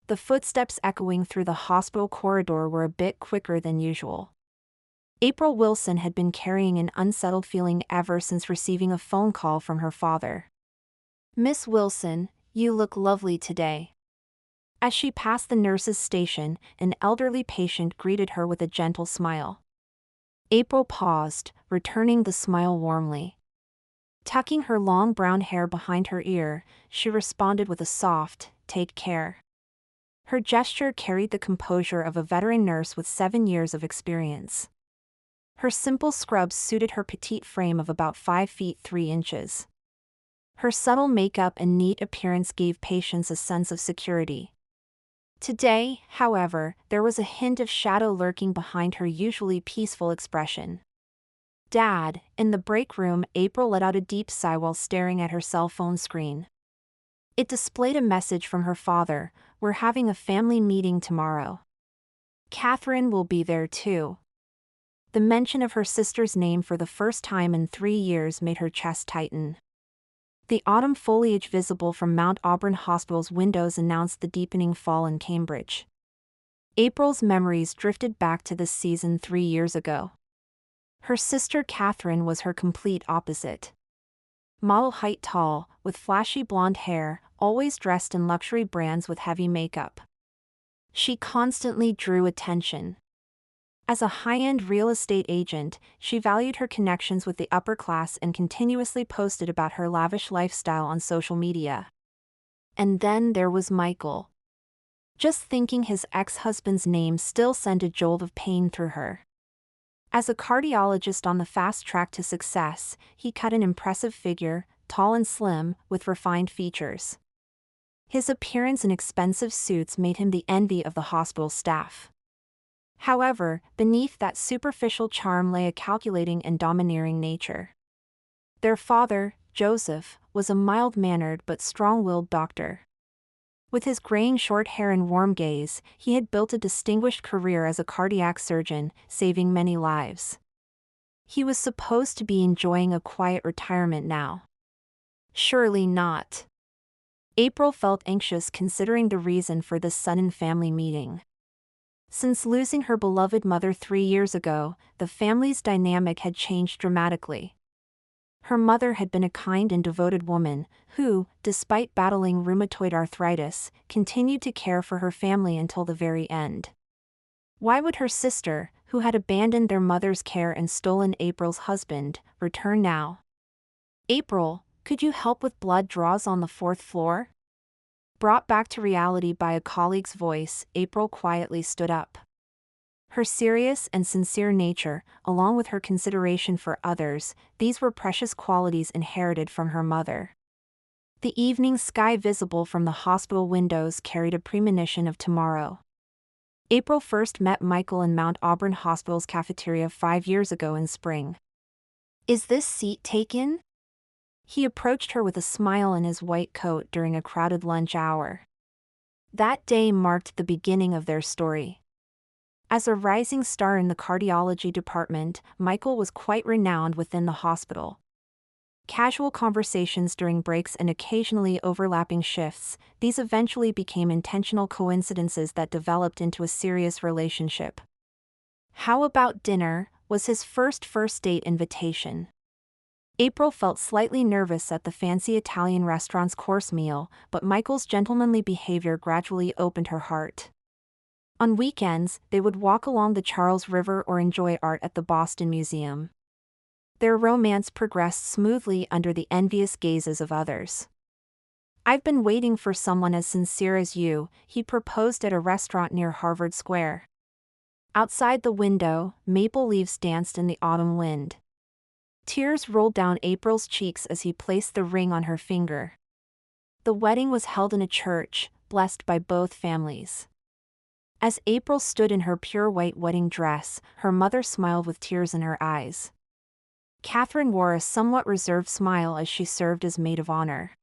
The footsteps echoing through the hospital corridor were a bit quicker than usual. April Wilson had been carrying an unsettled feeling ever since receiving a phone call from her father. "Miss Wilson, you look lovely today." As she passed the nurse's station, an elderly patient greeted her with a gentle smile. April paused, returning the smile warmly. Tucking her long brown hair behind her ear, she responded with a soft, "Take care." Her gesture carried the composure of a veteran nurse with 7 years of experience. Her simple scrubs suited her petite frame of about 5 feet 3 inches. Her subtle makeup and neat appearance gave patients a sense of security. Today, however, there was a hint of shadow lurking behind her usually peaceful expression. "Dad," in the break room, April let out a deep sigh while staring at her cell phone screen. It displayed a message from her father: "We're having a family meeting tomorrow. Catherine will be there too." The mention of her sister's name for the first time in 3 years made her chest tighten. The autumn foliage visible from Mount Auburn Hospital's windows announced the deepening fall in Cambridge. April's memories drifted back to this season 3 years ago. Her sister Catherine was her complete opposite. Model height tall, with flashy blonde hair, always dressed in luxury brands with heavy makeup. She constantly drew attention. As a high-end real estate agent, she valued her connections with the upper class and continuously posted about her lavish lifestyle on social media. And then there was Michael. Just thinking his ex-husband's name still sent a jolt of pain through her. As a cardiologist on the fast track to success, he cut an impressive figure, tall and slim, with refined features. His appearance in expensive suits made him the envy of the hospital staff. However, beneath that superficial charm lay a calculating and domineering nature. Their father, Joseph, was a mild-mannered but strong-willed doctor. With his graying short hair and warm gaze, he had built a distinguished career as a cardiac surgeon, saving many lives. He was supposed to be enjoying a quiet retirement now. Surely not. April felt anxious considering the reason for this sudden family meeting. Since losing her beloved mother 3 years ago, the family's dynamic had changed dramatically. Her mother had been a kind and devoted woman, who, despite battling rheumatoid arthritis, continued to care for her family until the very end. Why would her sister, who had abandoned their mother's care and stolen April's husband, return now? "April, could you help with blood draws on the 4th floor?" Brought back to reality by a colleague's voice, April quietly stood up. Her serious and sincere nature, along with her consideration for others, these were precious qualities inherited from her mother. The evening sky visible from the hospital windows carried a premonition of tomorrow. April first met Michael in Mount Auburn Hospital's cafeteria 5 years ago in spring. "Is this seat taken?" He approached her with a smile in his white coat during a crowded lunch hour. That day marked the beginning of their story. As a rising star in the cardiology department, Michael was quite renowned within the hospital. Casual conversations during breaks and occasionally overlapping shifts, these eventually became intentional coincidences that developed into a serious relationship. "How about dinner?" was his first date invitation. April felt slightly nervous at the fancy Italian restaurant's course meal, but Michael's gentlemanly behavior gradually opened her heart. On weekends, they would walk along the Charles River or enjoy art at the Boston Museum. Their romance progressed smoothly under the envious gazes of others. "I've been waiting for someone as sincere as you," he proposed at a restaurant near Harvard Square. Outside the window, maple leaves danced in the autumn wind. Tears rolled down April's cheeks as he placed the ring on her finger. The wedding was held in a church, blessed by both families. As April stood in her pure white wedding dress, her mother smiled with tears in her eyes. Catherine wore a somewhat reserved smile as she served as maid of honor.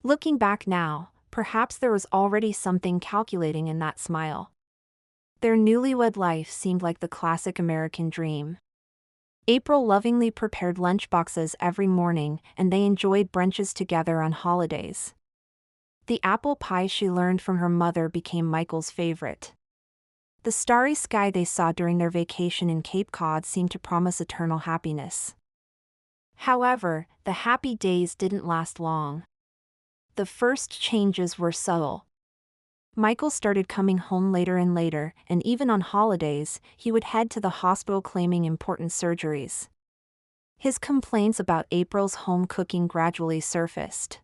Looking back now, perhaps there was already something calculating in that smile. Their newlywed life seemed like the classic American dream. April lovingly prepared lunchboxes every morning, and they enjoyed brunches together on holidays. The apple pie she learned from her mother became Michael's favorite. The starry sky they saw during their vacation in Cape Cod seemed to promise eternal happiness. However, the happy days didn't last long. The first changes were subtle. Michael started coming home later and later, and even on holidays, he would head to the hospital claiming important surgeries. His complaints about April's home cooking gradually surfaced.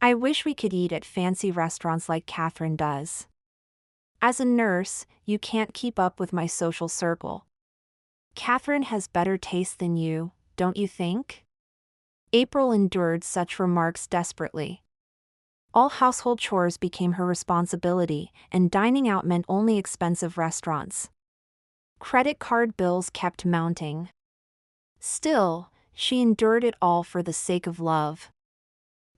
"I wish we could eat at fancy restaurants like Catherine does. As a nurse, you can't keep up with my social circle. Catherine has better taste than you, don't you think?" April endured such remarks desperately. All household chores became her responsibility, and dining out meant only expensive restaurants. Credit card bills kept mounting. Still, she endured it all for the sake of love.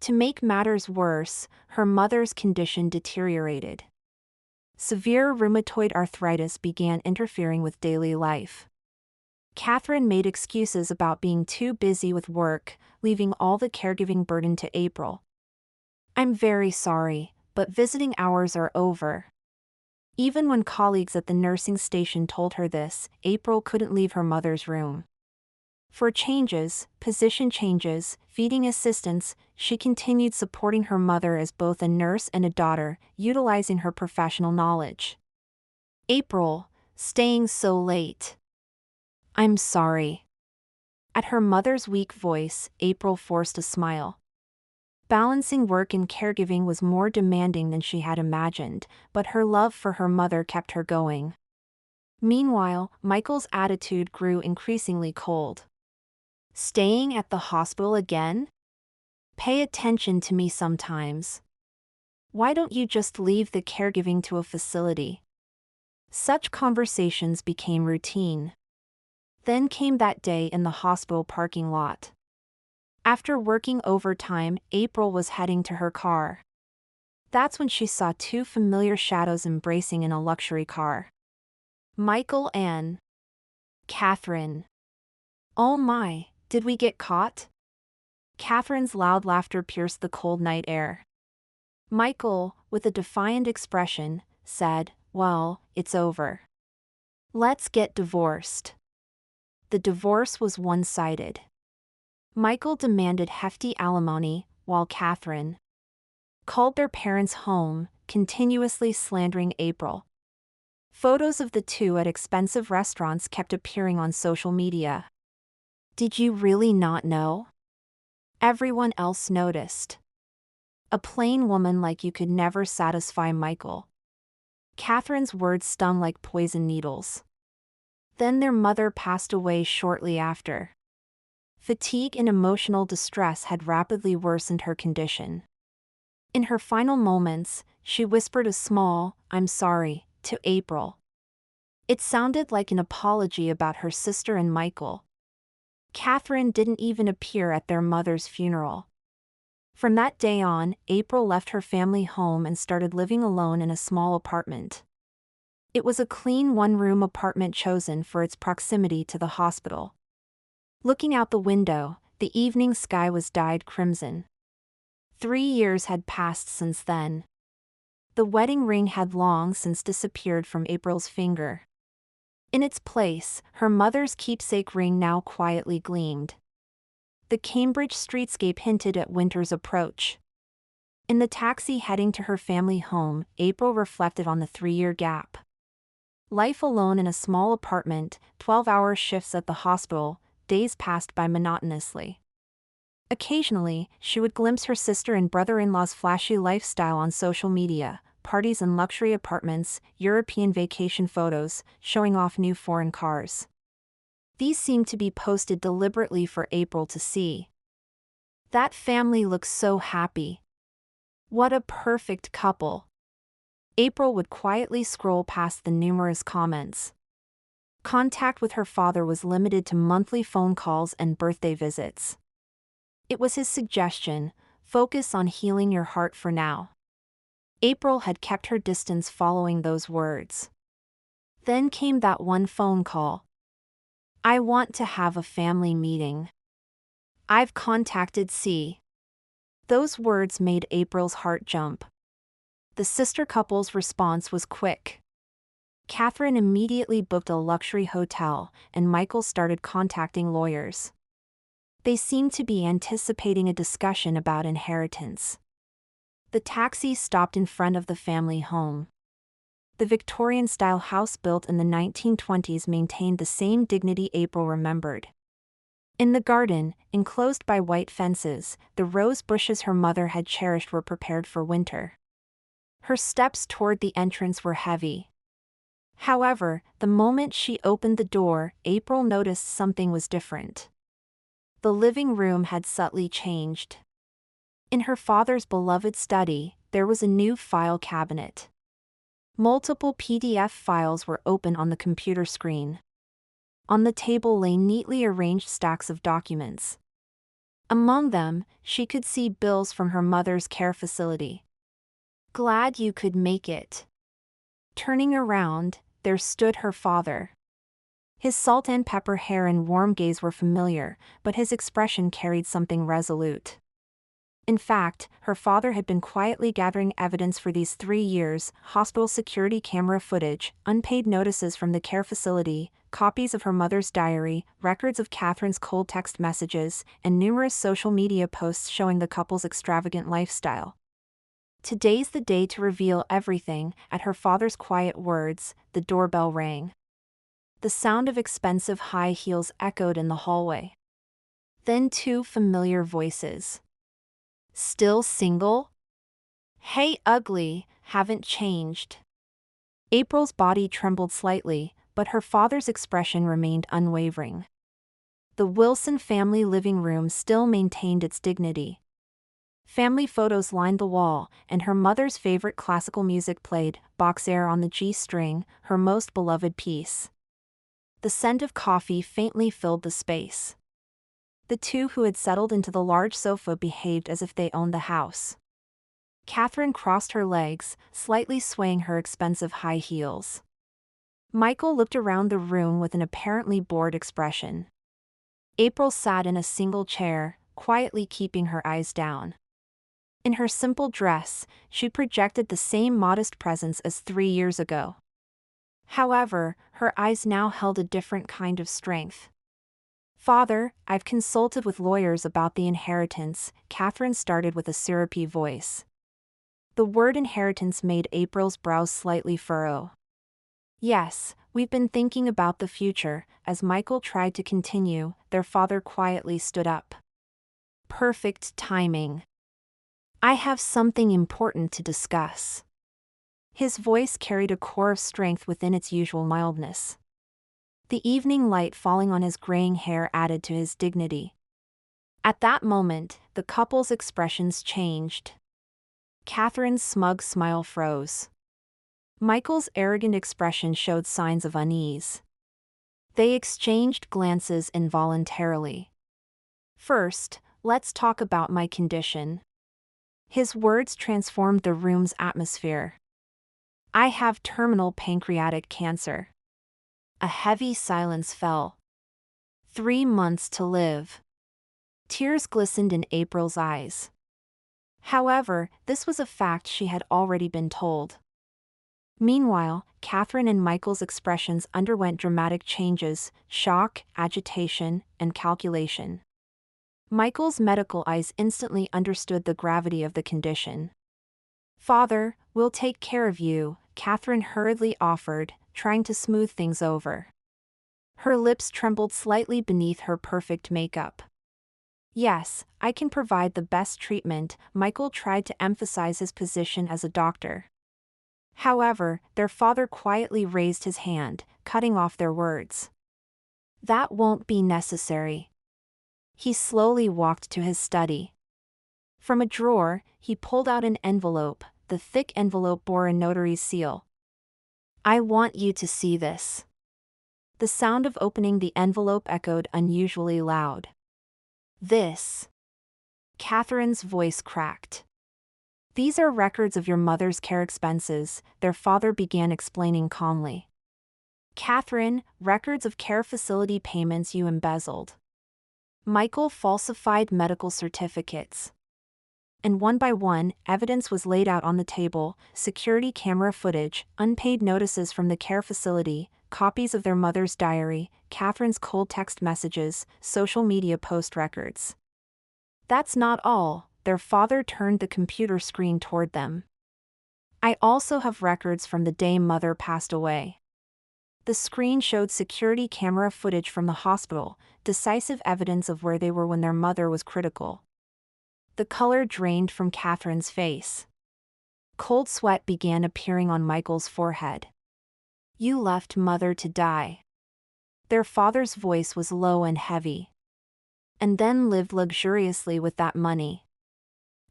To make matters worse, her mother's condition deteriorated. Severe rheumatoid arthritis began interfering with daily life. Catherine made excuses about being too busy with work, leaving all the caregiving burden to April. "I'm very sorry, but visiting hours are over." Even when colleagues at the nursing station told her this, April couldn't leave her mother's room. For position changes, feeding assistance, she continued supporting her mother as both a nurse and a daughter, utilizing her professional knowledge. "April, staying so late." "I'm sorry." At her mother's weak voice, April forced a smile. Balancing work and caregiving was more demanding than she had imagined, but her love for her mother kept her going. Meanwhile, Michael's attitude grew increasingly cold. "Staying at the hospital again? Pay attention to me sometimes. Why don't you just leave the caregiving to a facility?" Such conversations became routine. Then came that day in the hospital parking lot. After working overtime, April was heading to her car. That's when she saw two familiar shadows embracing in a luxury car. Michael and Catherine. "Oh my, did we get caught?" Catherine's loud laughter pierced the cold night air. Michael, with a defiant expression, said, "Well, it's over. Let's get divorced." The divorce was one-sided. Michael demanded hefty alimony, while Catherine called their parents home, continuously slandering April. Photos of the two at expensive restaurants kept appearing on social media. "Did you really not know?" Everyone else noticed. "A plain woman like you could never satisfy Michael." Catherine's words stung like poison needles. Then their mother passed away shortly after. Fatigue and emotional distress had rapidly worsened her condition. In her final moments, she whispered a small, "I'm sorry," to April. It sounded like an apology about her sister and Michael. Catherine didn't even appear at their mother's funeral. From that day on, April left her family home and started living alone in a small apartment. It was a clean one-room apartment chosen for its proximity to the hospital. Looking out the window, the evening sky was dyed crimson. 3 years had passed since then. The wedding ring had long since disappeared from April's finger. In its place, her mother's keepsake ring now quietly gleamed. The Cambridge streetscape hinted at winter's approach. In the taxi heading to her family home, April reflected on the 3-year gap. Life alone in a small apartment, 12-hour shifts at the hospital, days passed by monotonously. Occasionally, she would glimpse her sister and brother-in-law's flashy lifestyle on social media, parties in luxury apartments, European vacation photos, showing off new foreign cars. These seemed to be posted deliberately for April to see. "That family looks so happy. What a perfect couple." April would quietly scroll past the numerous comments. Contact with her father was limited to monthly phone calls and birthday visits. It was his suggestion, "Focus on healing your heart for now." April had kept her distance following those words. Then came that one phone call. "I want to have a family meeting. I've contacted C." Those words made April's heart jump. The sister couple's response was quick. Catherine immediately booked a luxury hotel, and Michael started contacting lawyers. They seemed to be anticipating a discussion about inheritance. The taxi stopped in front of the family home. The Victorian-style house built in the 1920s maintained the same dignity April remembered. In the garden, enclosed by white fences, the rose bushes her mother had cherished were prepared for winter. Her steps toward the entrance were heavy. However, the moment she opened the door, April noticed something was different. The living room had subtly changed. In her father's beloved study, there was a new file cabinet. Multiple PDF files were open on the computer screen. On the table lay neatly arranged stacks of documents. Among them, she could see bills from her mother's care facility. "Glad you could make it." Turning around, there stood her father. His salt and pepper hair and warm gaze were familiar, but his expression carried something resolute. In fact, her father had been quietly gathering evidence for these 3 years: hospital security camera footage, unpaid notices from the care facility, copies of her mother's diary, records of Catherine's cold text messages, and numerous social media posts showing the couple's extravagant lifestyle. "Today's the day to reveal everything." At her father's quiet words, the doorbell rang. The sound of expensive high heels echoed in the hallway. Then 2 familiar voices. "Still single? Hey ugly, haven't changed." April's body trembled slightly, but her father's expression remained unwavering. The Wilson family living room still maintained its dignity. Family photos lined the wall, and her mother's favorite classical music played, Bach's Air on the G string, her most beloved piece. The scent of coffee faintly filled the space. The 2 who had settled into the large sofa behaved as if they owned the house. Catherine crossed her legs, slightly swaying her expensive high heels. Michael looked around the room with an apparently bored expression. April sat in a single chair, quietly keeping her eyes down. In her simple dress, she projected the same modest presence as 3 years ago. However, her eyes now held a different kind of strength. "Father, I've consulted with lawyers about the inheritance," Catherine started with a syrupy voice. The word inheritance made April's brows slightly furrow. "Yes, we've been thinking about the future." As Michael tried to continue, their father quietly stood up. "Perfect timing. I have something important to discuss." His voice carried a core of strength within its usual mildness. The evening light falling on his graying hair added to his dignity. At that moment, the couple's expressions changed. Catherine's smug smile froze. Michael's arrogant expression showed signs of unease. They exchanged glances involuntarily. "First, let's talk about my condition." His words transformed the room's atmosphere. "I have terminal pancreatic cancer." A heavy silence fell. 3 months to live." Tears glistened in April's eyes. However, this was a fact she had already been told. Meanwhile, Catherine and Michael's expressions underwent dramatic changes: shock, agitation, and calculation. Michael's medical eyes instantly understood the gravity of the condition. "Father, we'll take care of you," Catherine hurriedly offered, trying to smooth things over. Her lips trembled slightly beneath her perfect makeup. "Yes, I can provide the best treatment." Michael tried to emphasize his position as a doctor. However, their father quietly raised his hand, cutting off their words. "That won't be necessary." He slowly walked to his study. From a drawer, he pulled out an envelope. The thick envelope bore a notary's seal. "I want you to see this." The sound of opening the envelope echoed unusually loud. "This." Catherine's voice cracked. "These are records of your mother's care expenses," their father began explaining calmly. "Catherine, records of care facility payments you embezzled." Michael falsified medical certificates. And one by one, evidence was laid out on the table: security camera footage, unpaid notices from the care facility, copies of their mother's diary, Catherine's cold text messages, social media post records. That's not all, their father turned the computer screen toward them. I also have records from the day Mother passed away. The screen showed security camera footage from the hospital, decisive evidence of where they were when their mother was critical. The color drained from Catherine's face. Cold sweat began appearing on Michael's forehead. You left Mother to die. Their father's voice was low and heavy. And then lived luxuriously with that money.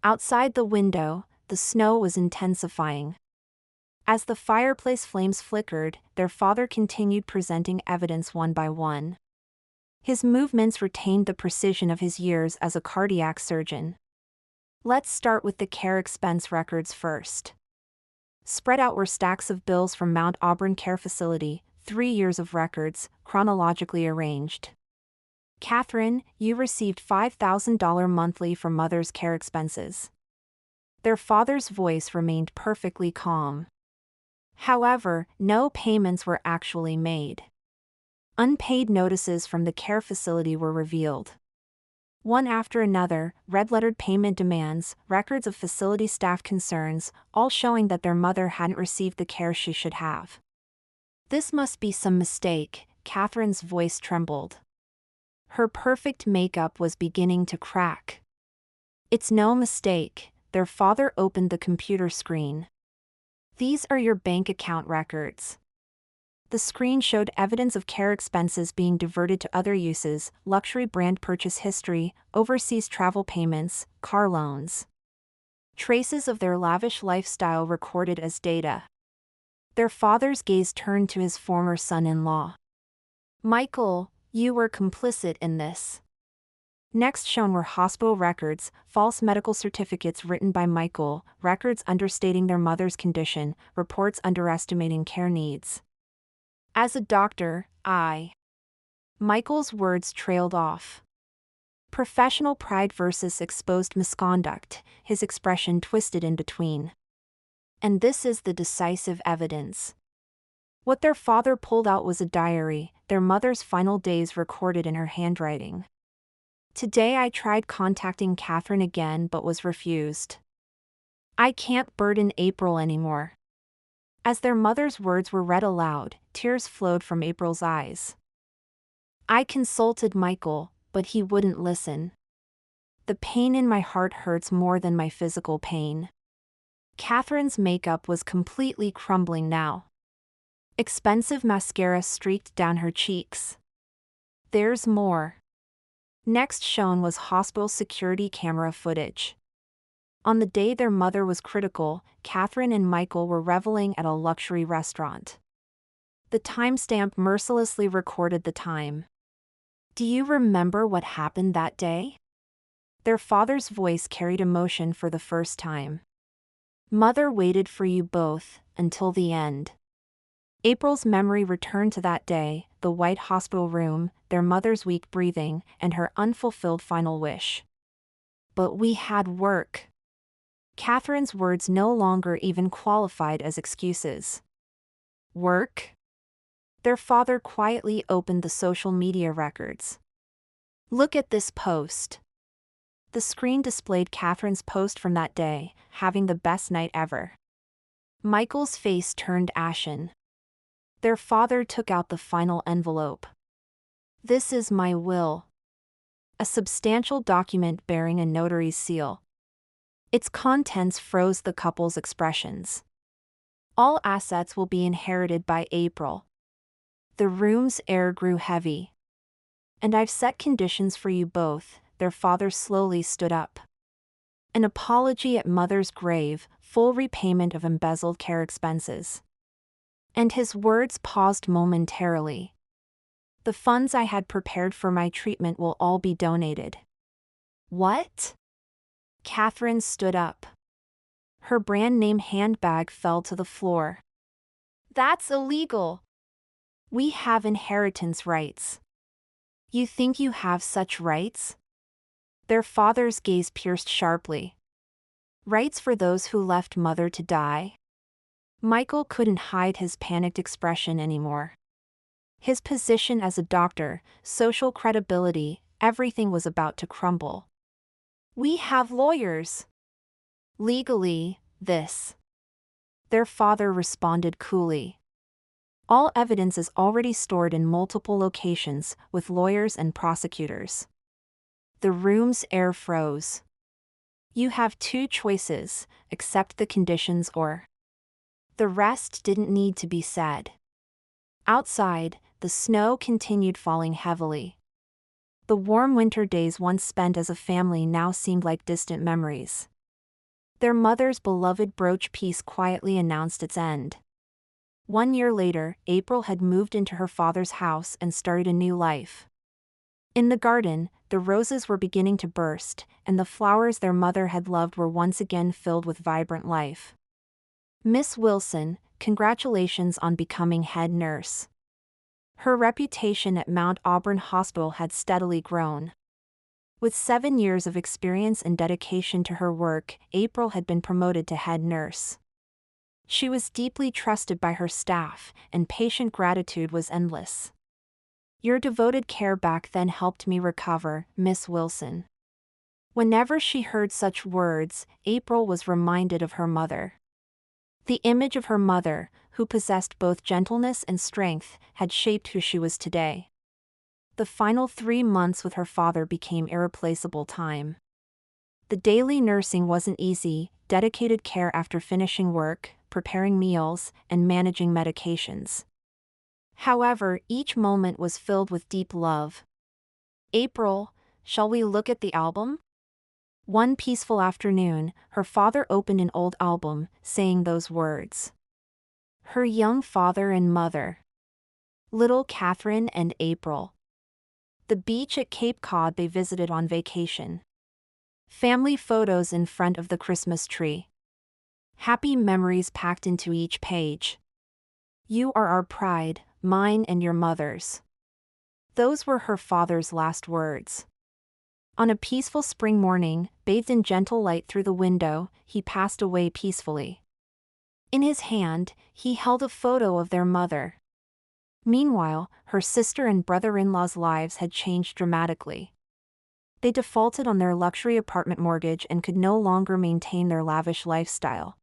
Outside the window, the snow was intensifying. As the fireplace flames flickered, their father continued presenting evidence one by one. His movements retained the precision of his years as a cardiac surgeon. Let's start with the care expense records first. Spread out were stacks of bills from Mount Auburn Care Facility, 3 years of records, chronologically arranged. Catherine, you received $5,000 monthly for Mother's care expenses. Their father's voice remained perfectly calm. However, no payments were actually made. Unpaid notices from the care facility were revealed. One after another, red-lettered payment demands, records of facility staff concerns, all showing that their mother hadn't received the care she should have. This must be some mistake, Catherine's voice trembled. Her perfect makeup was beginning to crack. It's no mistake, their father opened the computer screen. These are your bank account records. The screen showed evidence of care expenses being diverted to other uses: luxury brand purchase history, overseas travel payments, car loans. Traces of their lavish lifestyle recorded as data. Their father's gaze turned to his former son-in-law. Michael, you were complicit in this. Next shown were hospital records, false medical certificates written by Michael, records understating their mother's condition, reports underestimating care needs. As a doctor, Michael's words trailed off. Professional pride versus exposed misconduct, his expression twisted in between. And this is the decisive evidence. What their father pulled out was a diary, their mother's final days recorded in her handwriting. Today I tried contacting Catherine again but was refused. I can't burden April anymore. As their mother's words were read aloud, tears flowed from April's eyes. I consulted Michael, but he wouldn't listen. The pain in my heart hurts more than my physical pain. Catherine's makeup was completely crumbling now. Expensive mascara streaked down her cheeks. There's more. Next shown was hospital security camera footage. On the day their mother was critical, Catherine and Michael were reveling at a luxury restaurant. The timestamp mercilessly recorded the time. Do you remember what happened that day? Their father's voice carried emotion for the first time. Mother waited for you both, until the end. April's memory returned to that day, the white hospital room, their mother's weak breathing, and her unfulfilled final wish. But we had work. Catherine's words no longer even qualified as excuses. Work? Their father quietly opened the social media records. Look at this post. The screen displayed Catherine's post from that day, having the best night ever. Michael's face turned ashen. Their father took out the final envelope. This is my will. A substantial document bearing a notary's seal. Its contents froze the couple's expressions. All assets will be inherited by April. The room's air grew heavy. And I've set conditions for you both. Their father slowly stood up. An apology at Mother's grave, full repayment of embezzled care expenses. And his words paused momentarily. The funds I had prepared for my treatment will all be donated. What? Catherine stood up. Her brand name handbag fell to the floor. That's illegal. We have inheritance rights. You think you have such rights? Their father's gaze pierced sharply. Rights for those who left mother to die? Michael couldn't hide his panicked expression anymore. His position as a doctor, social credibility, everything was about to crumble. We have lawyers. Legally, this. Their father responded coolly. All evidence is already stored in multiple locations, with lawyers and prosecutors. The room's air froze. You have two choices: accept the conditions or. The rest didn't need to be said. Outside, the snow continued falling heavily. The warm winter days once spent as a family now seemed like distant memories. Their mother's beloved brooch piece quietly announced its end. 1 year later, April had moved into her father's house and started a new life. In the garden, the roses were beginning to burst, and the flowers their mother had loved were once again filled with vibrant life. Miss Wilson, congratulations on becoming head nurse. Her reputation at Mount Auburn Hospital had steadily grown. With 7 years of experience and dedication to her work, April had been promoted to head nurse. She was deeply trusted by her staff, and patient gratitude was endless. Your devoted care back then helped me recover, Miss Wilson. Whenever she heard such words, April was reminded of her mother. The image of her mother, who possessed both gentleness and strength, had shaped who she was today. The final 3 months with her father became irreplaceable time. The daily nursing wasn't easy: dedicated care after finishing work, preparing meals, and managing medications. However, each moment was filled with deep love. April, shall we look at the album? One peaceful afternoon, her father opened an old album, saying those words. Her young father and mother. Little Catherine and April. The beach at Cape Cod they visited on vacation. Family photos in front of the Christmas tree. Happy memories packed into each page. You are our pride, mine and your mother's. Those were her father's last words. On a peaceful spring morning, bathed in gentle light through the window, he passed away peacefully. In his hand, he held a photo of their mother. Meanwhile, her sister and brother-in-law's lives had changed dramatically. They defaulted on their luxury apartment mortgage and could no longer maintain their lavish lifestyle.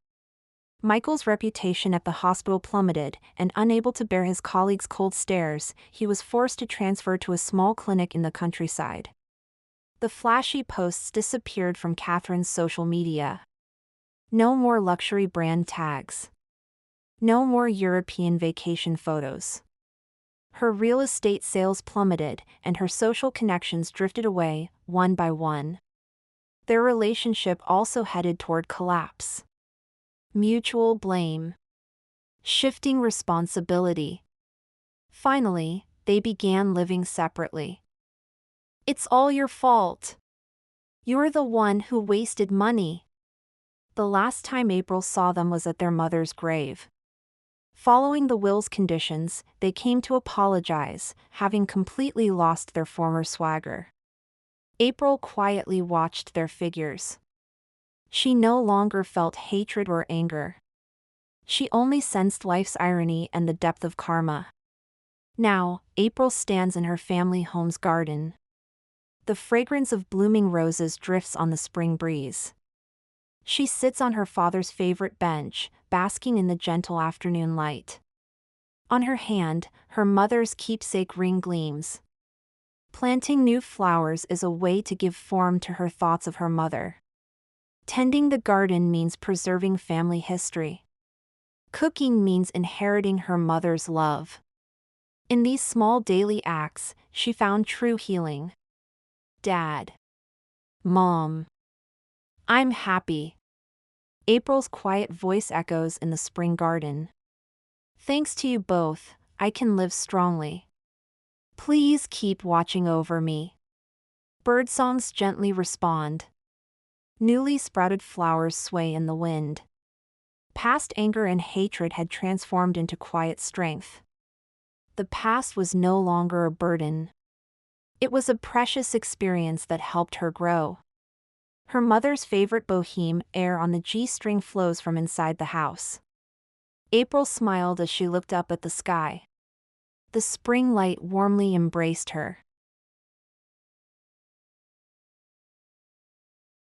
Michael's reputation at the hospital plummeted, and unable to bear his colleagues' cold stares, he was forced to transfer to a small clinic in the countryside. The flashy posts disappeared from Catherine's social media. No more luxury brand tags. No more European vacation photos. Her real estate sales plummeted, and her social connections drifted away, one by one. Their relationship also headed toward collapse. Mutual blame. Shifting responsibility. Finally, they began living separately. It's all your fault. You're the one who wasted money. The last time April saw them was at their mother's grave. Following the will's conditions, they came to apologize, having completely lost their former swagger. April quietly watched their figures. She no longer felt hatred or anger. She only sensed life's irony and the depth of karma. Now, April stands in her family home's garden. The fragrance of blooming roses drifts on the spring breeze. She sits on her father's favorite bench, basking in the gentle afternoon light. On her hand, her mother's keepsake ring gleams. Planting new flowers is a way to give form to her thoughts of her mother. Tending the garden means preserving family history. Cooking means inheriting her mother's love. In these small daily acts, she found true healing. Dad. Mom. I'm happy. April's quiet voice echoes in the spring garden. Thanks to you both, I can live strongly. Please keep watching over me. Birdsongs gently respond. Newly sprouted flowers sway in the wind. Past anger and hatred had transformed into quiet strength. The past was no longer a burden. It was a precious experience that helped her grow. Her mother's favorite boheme air on the G-string flows from inside the house. April smiled as she looked up at the sky. The spring light warmly embraced her.